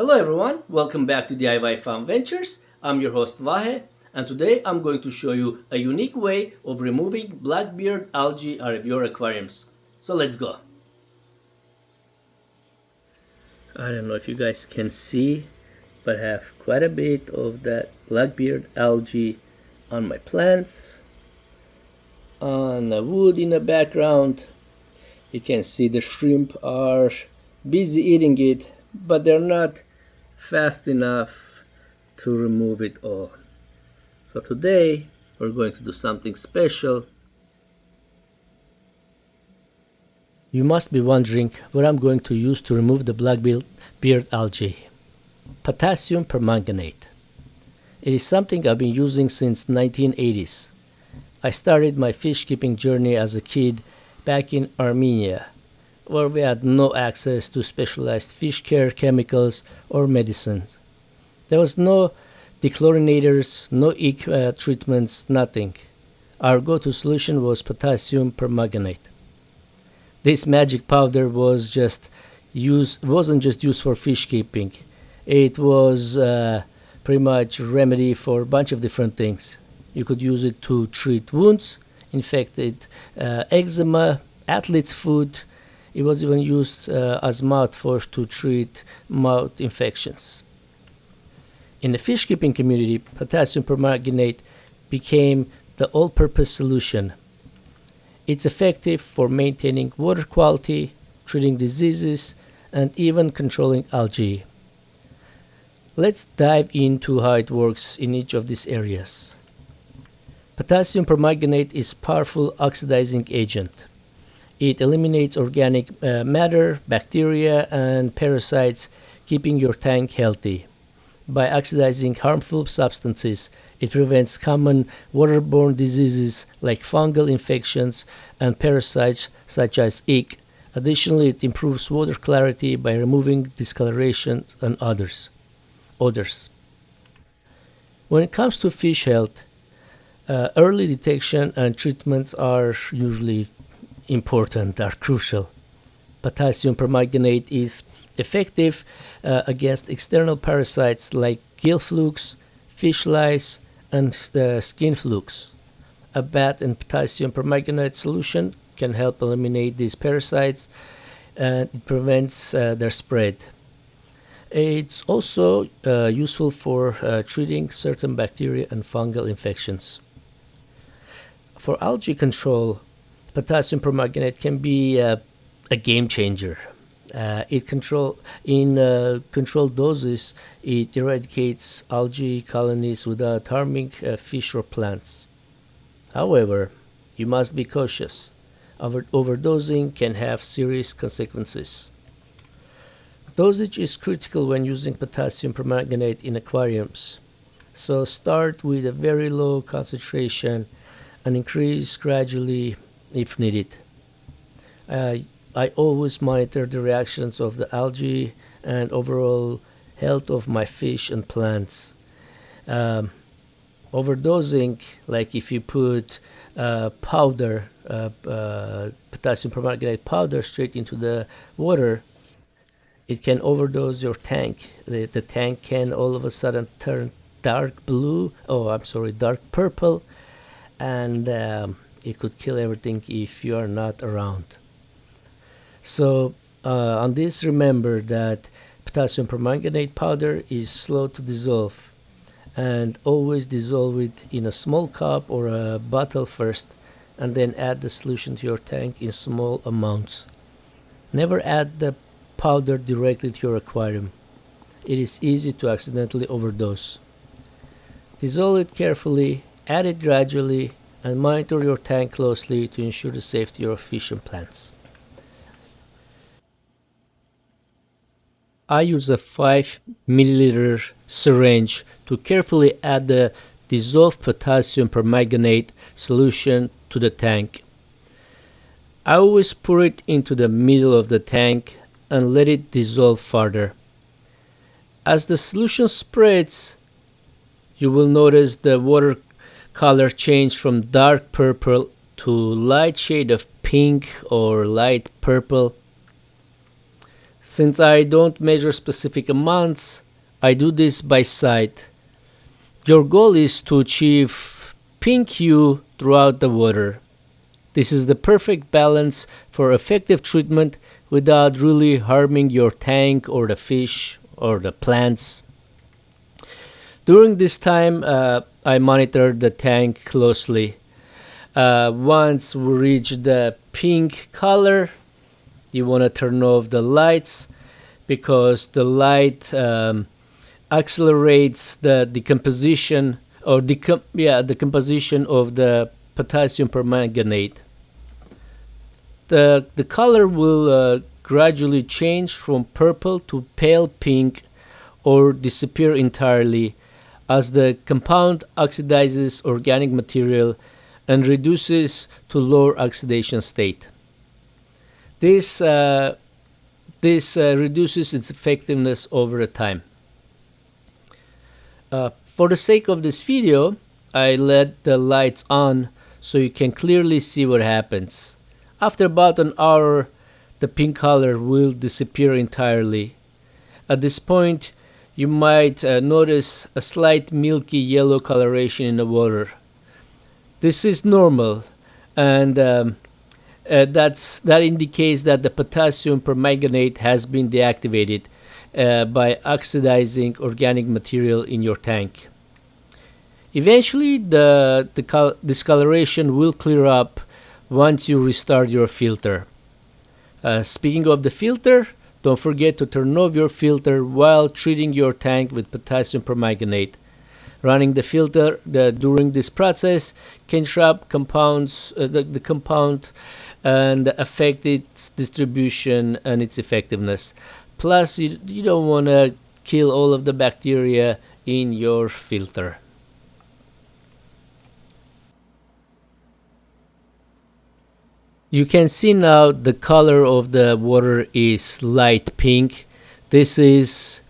Hello everyone, welcome back to DIY Farm Ventures. I'm your host Vahe, and today I'm going to show you a unique way of removing blackbeard algae out of your aquariums. So let's go. I don't know if you guys can see, but I have quite a bit of that blackbeard algae on my plants. On the wood in the background, you can see the shrimp are busy eating it, but they're not fast enough to remove it all. So today we're going to do something special. You must be wondering what I'm going to use to remove the blackbeard algae. Potassium permanganate. It is something I've been using since 1980s. I started my fish keeping journey as a kid back in Armenia, where we had no access to specialized fish care chemicals or medicines. There was no dechlorinators, no treatments, nothing. Our go-to solution was potassium permanganate. This magic powder wasn't just used for fish keeping. It was pretty much a remedy for a bunch of different things. You could use it to treat wounds, infected eczema, athlete's foot. It was even used as mouthwash to treat mouth infections. In the fish keeping community, potassium permanganate became the all-purpose solution. It's effective for maintaining water quality, treating diseases, and even controlling algae. Let's dive into how it works in each of these areas. Potassium permanganate is a powerful oxidizing agent. It eliminates organic matter, bacteria, and parasites, keeping your tank healthy. By oxidizing harmful substances, it prevents common waterborne diseases like fungal infections and parasites such as ick. Additionally, it improves water clarity by removing discoloration and odors. When it comes to fish health, early detection and treatments are usually important, are crucial. Potassium permanganate is effective against external parasites like gill flukes, fish lice, and skin flukes. A bath in potassium permanganate solution can help eliminate these parasites, and it prevents their spread. It's also useful for treating certain bacteria and fungal infections. For algae control, potassium permanganate can be a game changer. In controlled doses, it eradicates algae colonies without harming fish or plants. However, you must be cautious. Overdosing can have serious consequences. Dosage is critical when using potassium permanganate in aquariums. So start with a very low concentration and increase gradually if needed. I always monitor the reactions of the algae and overall health of my fish and plants. Overdosing, like if you put potassium permanganate powder straight into the water, it can overdose your tank. The tank can all of a sudden turn dark purple, and it could kill everything if you are not around. So on this, remember that potassium permanganate powder is slow to dissolve, and always dissolve it in a small cup or a bottle first, and then add the solution to your tank in small amounts. Never add the powder directly to your aquarium. It is easy to accidentally overdose. Dissolve it carefully, add it gradually, and monitor your tank closely to ensure the safety of fish and plants. I use a 5 milliliter syringe to carefully add the dissolved potassium permanganate solution to the tank. I always pour it into the middle of the tank and let it dissolve further. As the solution spreads, you will notice the water color change from dark purple to light shade of pink or light purple. Since I don't measure specific amounts, I do this by sight. Your goal is to achieve pink hue throughout the water. This is the perfect balance for effective treatment without really harming your tank or the fish or the plants. During this time, I monitored the tank closely. Once we reach the pink color, you want to turn off the lights because the light accelerates the decomposition or the composition of the potassium permanganate. The color will gradually change from purple to pale pink or disappear entirely as the compound oxidizes organic material and reduces to lower oxidation state. This reduces its effectiveness over time. For the sake of this video, I let the lights on so you can clearly see what happens. After about an hour, the pink color will disappear entirely. At this point, you might notice a slight milky yellow coloration in the water. This is normal, and that indicates that the potassium permanganate has been deactivated by oxidizing organic material in your tank. Eventually, the discoloration will clear up once you restart your filter. Speaking of the filter, don't forget to turn off your filter while treating your tank with potassium permanganate. Running the filter during this process can trap compounds, the compound, and affect its distribution and its effectiveness. Plus, you don't want to kill all of the bacteria in your filter. You can see now the color of the water is light pink. This is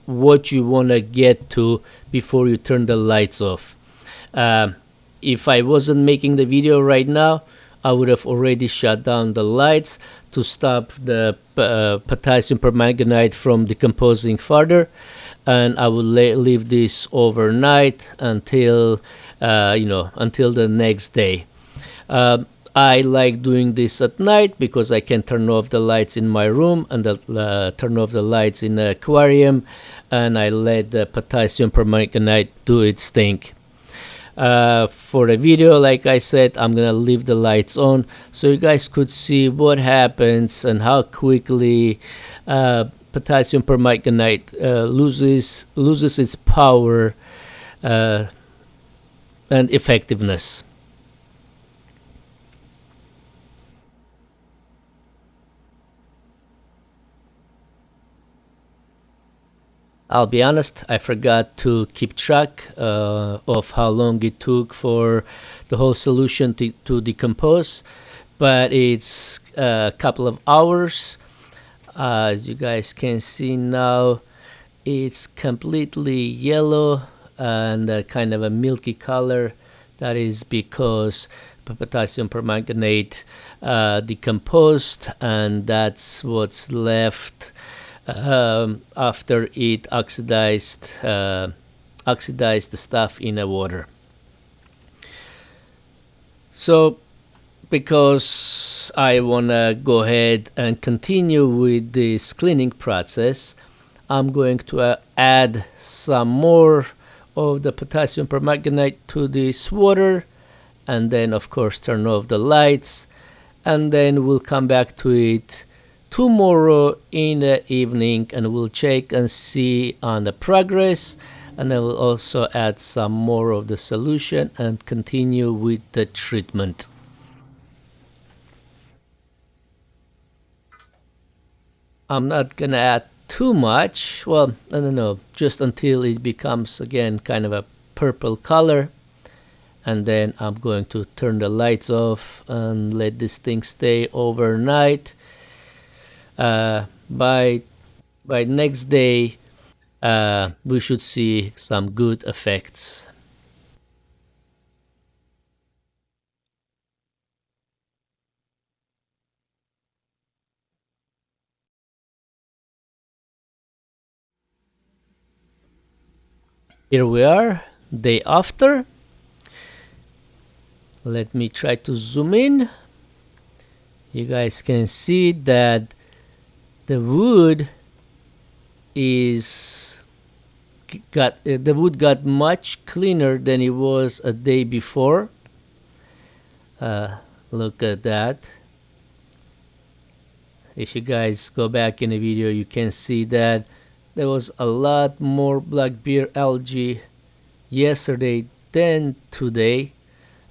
what you want to get to before you turn the lights off. If I wasn't making the video right now, I would have already shut down the lights to stop the potassium permanganate from decomposing further, and I would leave this overnight until until the next day. I like doing this at night because I can turn off the lights in my room and turn off the lights in the aquarium, and I let the potassium permanganate do its thing. For the video, like I said, I'm gonna leave the lights on so you guys could see what happens and how quickly potassium permanganate loses its power and effectiveness. I'll be honest, I forgot to keep track of how long it took for the whole solution to decompose, but it's a couple of hours. As you guys can see now, it's completely yellow and kind of a milky color. That is because potassium permanganate decomposed, and that's what's left after it oxidized the stuff in the water. So because I want to go ahead and continue with this cleaning process, I'm going to add some more of the potassium permanganate to this water, and then of course turn off the lights, and then we'll come back to it tomorrow in the evening and we'll check and see on the progress, and then we'll also add some more of the solution and continue with the treatment. I'm not gonna add too much, well, I don't know, just until it becomes again kind of a purple color, and then I'm going to turn the lights off and let this thing stay overnight. By next day, we should see some good effects. Here we are, day after. Let me try to zoom in. You guys can see that the wood got much cleaner than it was a day before. Look at that. If you guys go back in the video, you can see that there was a lot more black bear algae yesterday than today.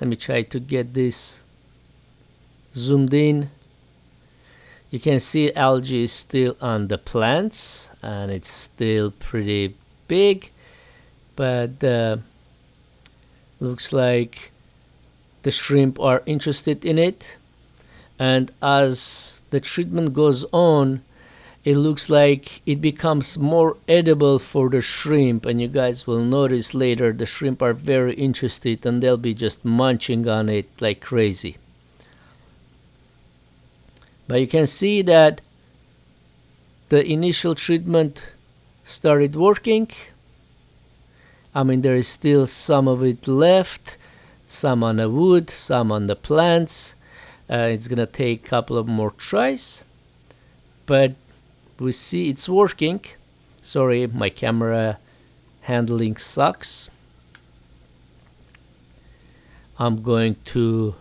Let me try to get this zoomed in. You can see algae is still on the plants and it's still pretty big, but looks like the shrimp are interested in it. And as the treatment goes on, it looks like it becomes more edible for the shrimp, and you guys will notice later the shrimp are very interested and they'll be just munching on it like crazy. But you can see that the initial treatment started working. I mean, there is still some of it left, some on the wood, some on the plants. It's gonna take a couple of more tries, but we see it's working. Sorry, my camera handling sucks. I'm going to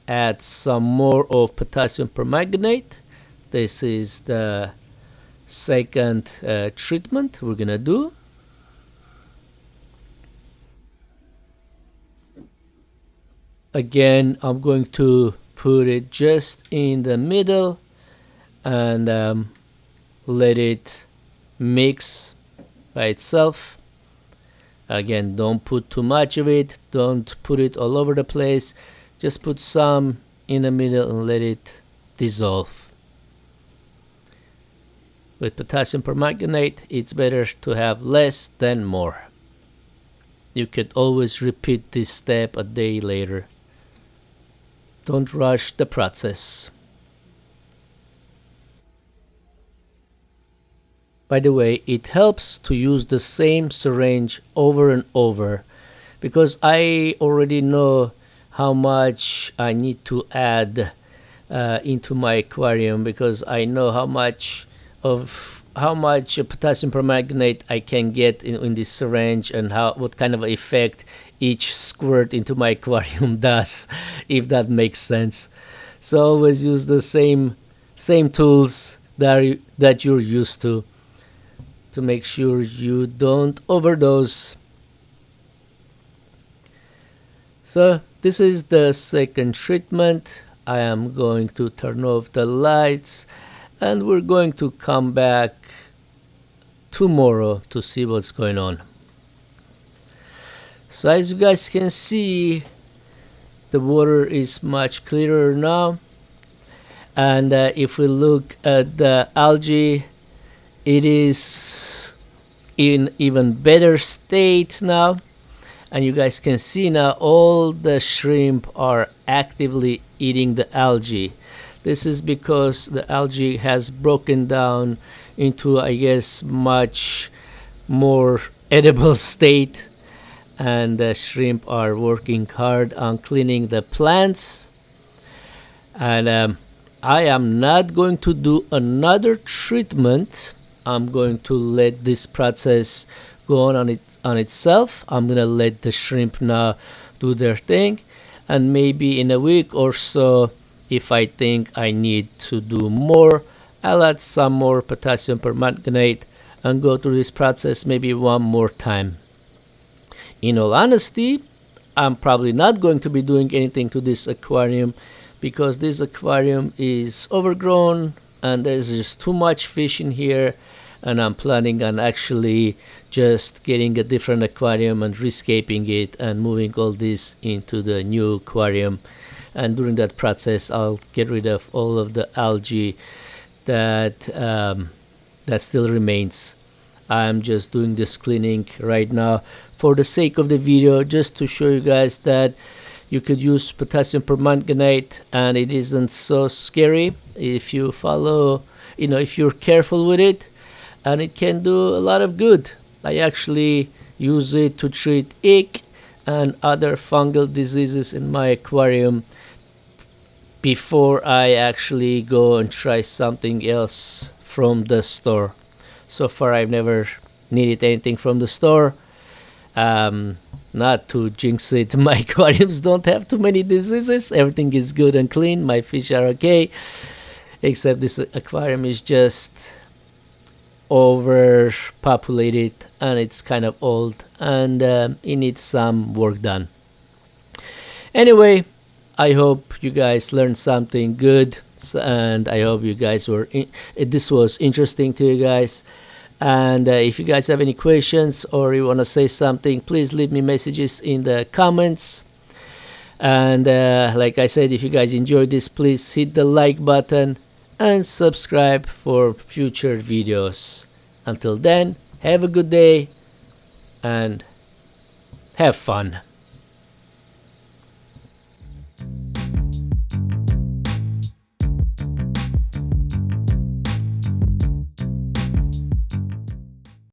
add some more of potassium permanganate. This is the second treatment we're gonna do. Again, I'm going to put it just in the middle and let it mix by itself. Again, don't put too much of it, don't put it all over the place, just put some in the middle and let it dissolve. With potassium permanganate, it's better to have less than more. You could always repeat this step a day later. Don't rush the process. By the way, it helps to use the same syringe over and over, because I already know how much I need to add into my aquarium, because I know how much potassium permanganate I can get in this syringe and what kind of effect each squirt into my aquarium does, if that makes sense. So always use the same tools that you're used to make sure you don't overdose. So this is the second treatment. I am going to turn off the lights and we're going to come back tomorrow to see what's going on. So as you guys can see, the water is much clearer now, and if we look at the algae, it is in even better state now, and you guys can see now all the shrimp are actively eating the algae. This is because the algae has broken down into, I guess, much more edible state, and the shrimp are working hard on cleaning the plants. And I am not going to do another treatment. I'm going to let this process go on itself. I'm gonna let the shrimp now do their thing, and maybe in a week or so, if I think I need to do more, I'll add some more potassium permanganate and go through this process maybe one more time. In all honesty, I'm probably not going to be doing anything to this aquarium, because this aquarium is overgrown and there's just too much fish in here, and I'm planning on actually just getting a different aquarium and rescaping it and moving all this into the new aquarium. And during that process, I'll get rid of all of the algae that still remains. I'm just doing this cleaning right now for the sake of the video, just to show you guys that you could use potassium permanganate and it isn't so scary if you follow, if you're careful with it, and it can do a lot of good. I actually use it to treat ick and other fungal diseases in my aquarium before I actually go and try something else from the store. So far I've never needed anything from the store. Not to jinx it, my aquariums don't have too many diseases. Everything is good and clean. My fish are okay, except this aquarium is just overpopulated and it's kind of old, and it needs some work done. Anyway, I hope you guys learned something good, and I hope you guys were this was interesting to you guys. And if you guys have any questions or you want to say something, please leave me messages in the comments. And like I said, if you guys enjoyed this, please hit the like button and subscribe for future videos. Until then, have a good day and have fun.